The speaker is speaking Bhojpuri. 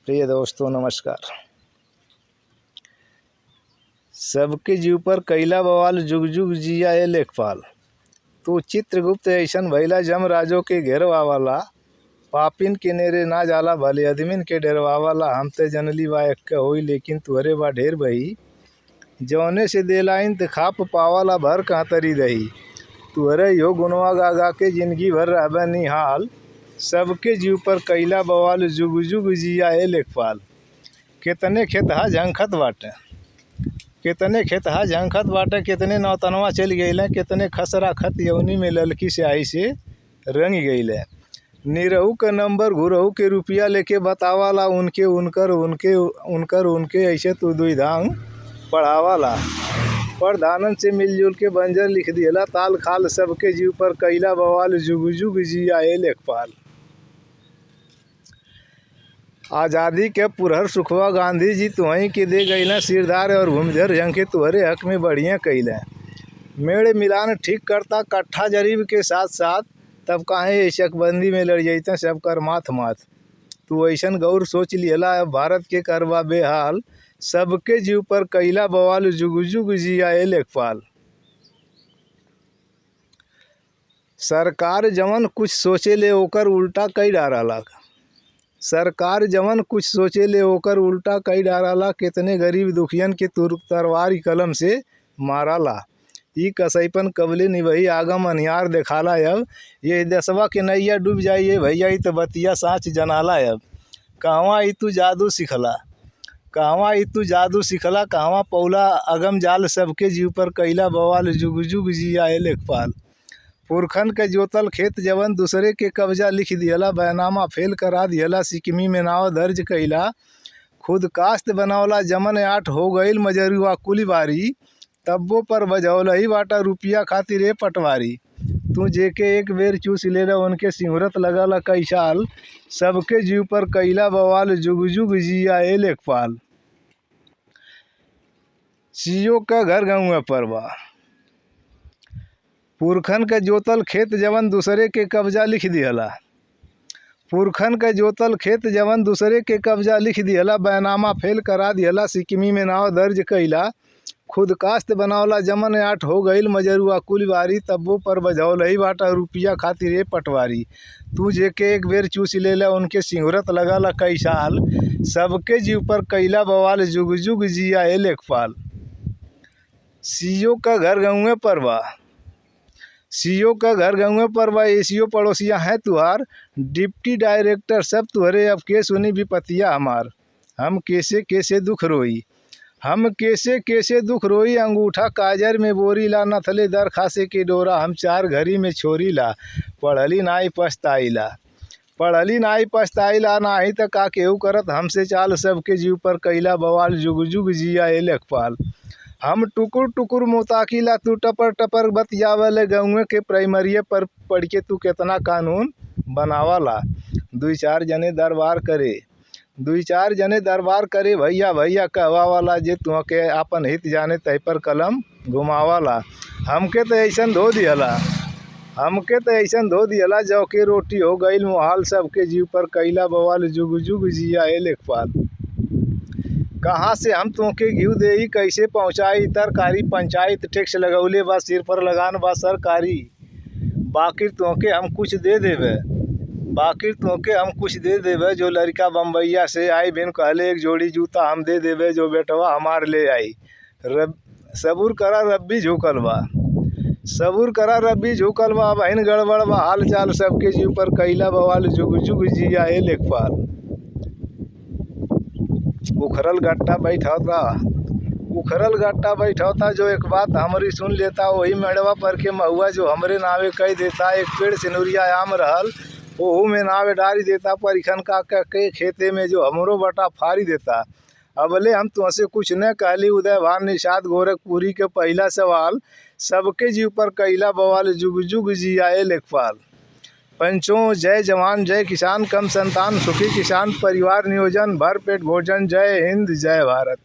प्रिय दोस्तों नमस्कार। सबके जीव पर कैला बवाल जुग जुग जिया ए लेखपाल। तू चित्रगुप्त ऐसन भैला जम राजो के घेरवा वाला, पापिन के नेरे ना जाला भले अदमिन के डरवा वाला। हम ते जनली बा एक होई लेकिन तुहरे बा ढेर बही, जौने से देलाइन ते खाप पावाला भर कांतरी दही। तुहरे यो गुनवा गा गा के जिंदगी भर रहबे निहाल, सबके जीव पर कैला बवाल जुग जुग जिया ए लेखपाल। कितने खेतहा झंखत बाटे, कितने खेतहा झंखत बाटे, कितने नौतनवा चल गईले, कितने खसरा खत यौनी में ललकी स्याही से रंग गईले। निरहू का नंबर घुरहू के रुपया लेके बतावाला, उनके उनकर उनके उनकर उनके ऐसे तू दुई धांग पढ़ावाला। प्रधानन से मिलजुल के बंजर लिख दियला ताल खाल, सबके जीव पर कैला बवाल जुग जुग जिया ए लेखपाल। आज़ादी के पुरहर सुखवा गांधी जी तुहहीं के दे गईले, सिरदार और भूमिधर झंके तुहरे हक में बढ़िया कैले। मेड़ मिलान ठीक करता कट्ठा जरीब के साथ साथ, तब काहे शकबंदी में लड़ जैते सब कर माथ माथ। तू ऐसन गौर सोच लिहला अब भारत के करवा बेहाल, सबके जीव पर कैला बवाल जुग जुग जिया ए लेखपाल। सरकार जवन कुछ सोचे ले ओकर उल्टा कई डाराला, सरकार जवन कुछ सोचे ले ओकर उल्टा कई डाराला। कितने गरीब दुखियन के तलवार कलम से माराला। ई कसैपन कबले निभही आगम अनियार देखाला अब, ये देशवा के नैया डूब जाइए भैया ई तो बतिया साँच जनाला अब। कहवा ई तू जादू सिखला, कहवा ई तू जादू सिखला, कहवा पौला अगम जाल, सबके जीव पर कैला बवाल जुग जुग जिया ए लेखपाल। पुरखन के जोतल खेत जवन दूसरे के कब्जा लिख दियला, बैनामा फेल करा दियला, सिकमी में नाव दर्ज कैला। खुद कास्त बनौला जमन आठ हो गईल मजरुआ कुली बारी, तब्बो पर बजौलही बाटा रुपया खातिर ए पटवारी। तू जेके एक बेर चूस लेला उनके सिंहरत लगला कई साल, सबके जीव पर कैला बवाल जुग जुग जिया ए लेखपाल। सीओ का घर गाँव पर बा, पुरखन के जोतल खेत जवन दूसरे के कब्जा लिख दियला, पुरखन के जोतल खेत जवन दूसरे के कब्जा लिख दियला, बैनामा फेल करा दियला, सिकमी में नाव दर्ज कैला। खुद कास्त बनौला जमन आठ हो गईल मजरुआ कुल बारी, तब्बो पर बजौलही बाटा रुपया खातिर ए पटवारी। तू जेके एक बेर चूस लेला उनके सिंहरत लगला कई साल, सबके जीव पर कैला बवाल जुग जुग जिया ए लेखपाल। सीओ का घर गाँव पर बा, सीओ का घर गाँव पर बा, एसीओ पड़ोसिया हैं तुहार, डिप्टी डायरेक्टर सब तुहरे अब के सुनी विपतिया हमार। हम कैसे कैसे दुख रोई, हम कैसे कैसे दुख रोई, अंगूठा काजर में बोरी ला, नथले दर खासे के डोरा, हम चार घरी में छोरी ला। पढ़ली नाई पछताइला, पढ़ली नाई पछताइला, नाही त का केहू करत हमसे चाल, सबके जीव पर कैला बवाल जुग जुग जिया ए लेखपाल। हम टुकुर टुकुर मोताकीला, तू टपर टपर बतियावले, गाँव के प्राइमरिये पर पढ़ के तू कितना कानून बनावाला। दुई चार जने दरबार करे, दुई चार जने दरबार करे, भैया भैया कहवावाला, जे तुहके आपन हित जाने तय पर कलम घुमावाला। हमके तो ऐसन धो दियला, हमके तो ऐसन धो दियला, जौ के रोटी हो गईल मुहाल, सबके जीव पर कैला बवाल जुग जुग जिया ए लेखपाल। कहाँ से हम तुमके घिउ देई, कैसे पहुँचाई तरकारी, पंचायत टैक्स लगौले बा, सिर पर लगान बा सरकारी। बाकी तुमके हम कुछ दे देवे, बाकी तुमके हम कुछ दे देवे, जो लड़का बम्बैया से आई बिन कहले एक जोड़ी जूता हम दे देवे, जो बेटवा हमार ले आई। सबूर करा रब्बी झुकल बा, सबूर करा रब्बी झुकल बा, बहन गड़बड़ बा हाल चाल, सबके जीव पर कैला बवाल जुग जुग जिया ए लेखपाल। उखरल गट्टा बैठौता, उखरल गट्टा बैठौता, जो एक बात हमारी सुन लेता, वही मेड़वा पर के महुआ जो हमरे नावे कह देता। एक पेड़ सिनुरिया आम रहल, ओहू में नावे डारी देता, परिखन का के खेते में जो हमरो बटा फाड़ी देता। अबले हम तुमसे कुछ न कहली, उदय भान निषाद गोरखपुरी के पहला सवाल, सबके जीव पर कैला बवाल जुग जुग जिया ए लेखपाल। पंचों जय जवान जय किसान, कम संतान सुखी किसान परिवार नियोजन, भर पेट भोजन, जय हिंद जय भारत।